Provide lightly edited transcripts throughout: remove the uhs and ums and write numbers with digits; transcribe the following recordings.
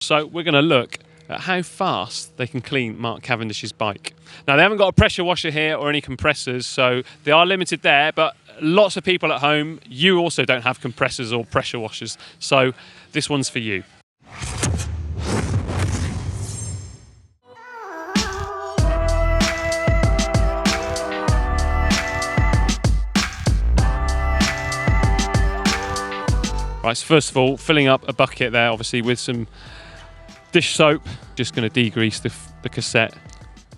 So we're going to look at how fast they can clean Mark Cavendish's bike. Now, they haven't got a pressure washer here or any compressors, so they are limited there, but lots of people at home, you also don't have compressors or pressure washers, so this one's for you. Right, so first of all, filling up a bucket there, obviously with some dish soap. Just going to degrease the cassette.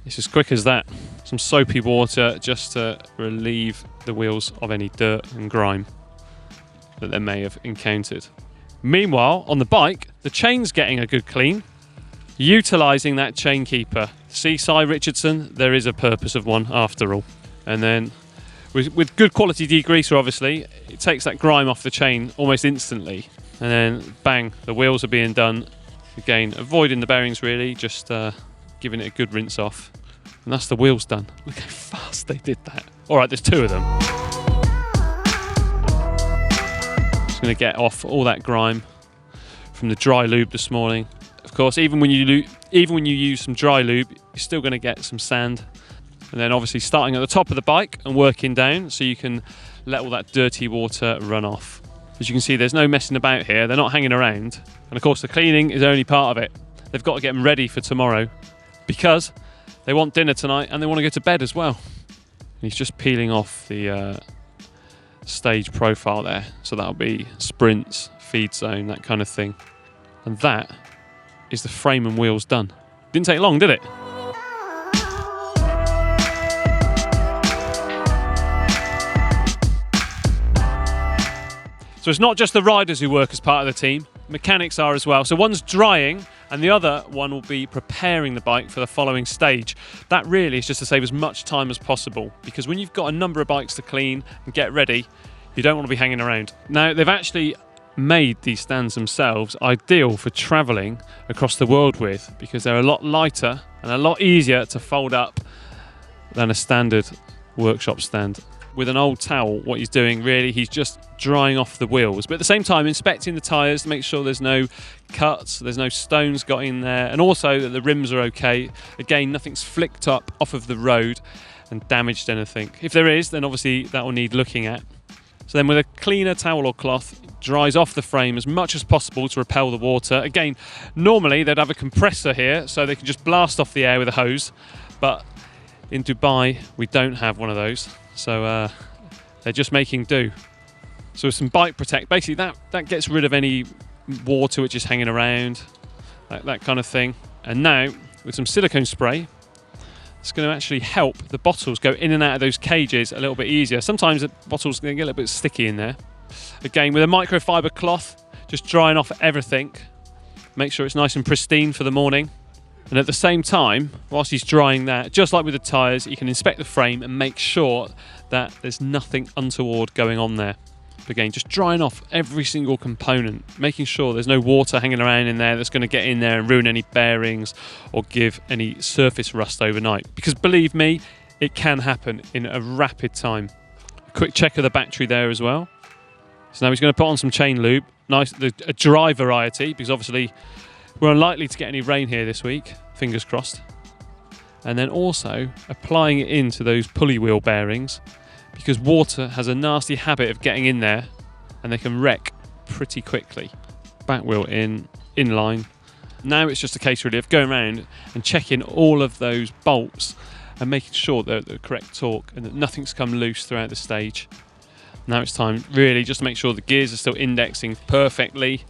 It's as quick as that. Some soapy water just to relieve the wheels of any dirt and grime that they may have encountered. Meanwhile, on the bike, the chain's getting a good clean. Utilising that chain keeper. See, Si Richardson, there is a purpose of one after all. And then with good quality degreaser, obviously, it takes that grime off the chain almost instantly. And then, bang, the wheels are being done. Again, avoiding the bearings really, just giving it a good rinse off. And that's the wheels done. Look how fast they did that. All right, there's two of them. Just going to get off all that grime from the dry lube this morning. Of course, even when you use some dry lube, you're still going to get some sand. And then obviously starting at the top of the bike and working down so you can let all that dirty water run off. As you can see, there's no messing about here. They're not hanging around. And of course, the cleaning is only part of it. They've got to get them ready for tomorrow because they want dinner tonight and they want to go to bed as well. And he's just peeling off the stage profile there. So that'll be sprints, feed zone, that kind of thing. And that is the frame and wheels done. Didn't take long, did it? So it's not just the riders who work as part of the team, mechanics are as well. So one's drying and the other one will be preparing the bike for the following stage. That really is just to save as much time as possible because when you've got a number of bikes to clean and get ready, you don't want to be hanging around. Now, they've actually made these stands themselves ideal for travelling across the world with because they're a lot lighter and a lot easier to fold up than a standard workshop stand. With an old towel, what he's doing really, he's just drying off the wheels, but at the same time inspecting the tyres to make sure there's no cuts, there's no stones got in there, and also that the rims are okay. Again, nothing's flicked up off of the road and damaged anything. If there is, then obviously that will need looking at. So then with a cleaner towel or cloth, dries off the frame as much as possible to repel the water. Again, normally they'd have a compressor here so they can just blast off the air with a hose, but in Dubai we don't have one of those. So they're just making do. So with some bike protect, basically that gets rid of any water which is hanging around, that kind of thing. And now with some silicone spray, it's going to actually help the bottles go in and out of those cages a little bit easier. Sometimes the bottles can get a little bit sticky in there. Again, with a microfiber cloth, just drying off everything. Make sure it's nice and pristine for the morning. And at the same time, whilst he's drying that, just like with the tyres, you can inspect the frame and make sure that there's nothing untoward going on there. But again, just drying off every single component, making sure there's no water hanging around in there that's going to get in there and ruin any bearings or give any surface rust overnight. Because believe me, it can happen in a rapid time. A quick check of the battery there as well. So now he's going to put on some chain lube, nice, a dry variety, because obviously we're unlikely to get any rain here this week, fingers crossed. And then also applying it into those pulley wheel bearings because water has a nasty habit of getting in there and they can wreck pretty quickly. Back wheel in line. Now it's just a case really of going around and checking all of those bolts and making sure they're at the correct torque and that nothing's come loose throughout the stage. Now it's time really just to make sure the gears are still indexing perfectly,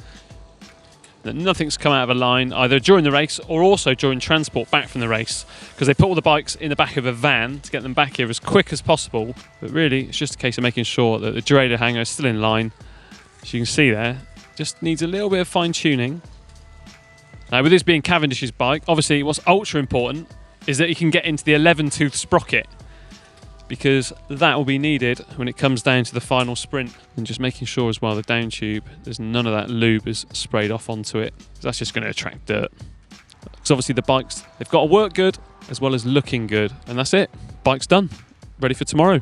that nothing's come out of a line either during the race or also during transport back from the race, because they put all the bikes in the back of a van to get them back here as quick as possible. But really it's just a case of making sure that the derailleur hanger is still in line. As you can see there, just needs a little bit of fine tuning. Now with this being Cavendish's bike, obviously what's ultra important is that you can get into the 11-tooth sprocket, because that will be needed when it comes down to the final sprint. And just making sure as well the down tube, there's none of that lube is sprayed off onto it. That's just going to attract dirt. Because obviously the bikes, they've got to work good as well as looking good. And that's it. Bike's done. Ready for tomorrow.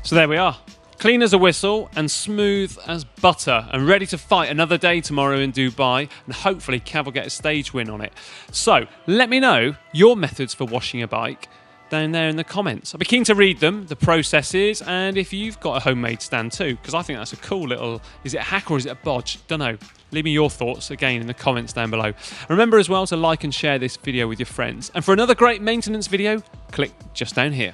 So there we are. clean as a whistle and smooth as butter, and ready to fight another day tomorrow in Dubai, and hopefully Cav will get a stage win on it. So let me know your methods for washing a bike down there in the comments. I'd be keen to read them, the processes, and if you've got a homemade stand too, because I think that's a cool little, is it a hack or is it a bodge? Don't know. Leave me your thoughts again in the comments down below. Remember as well to like and share this video with your friends. And for another great maintenance video, click just down here.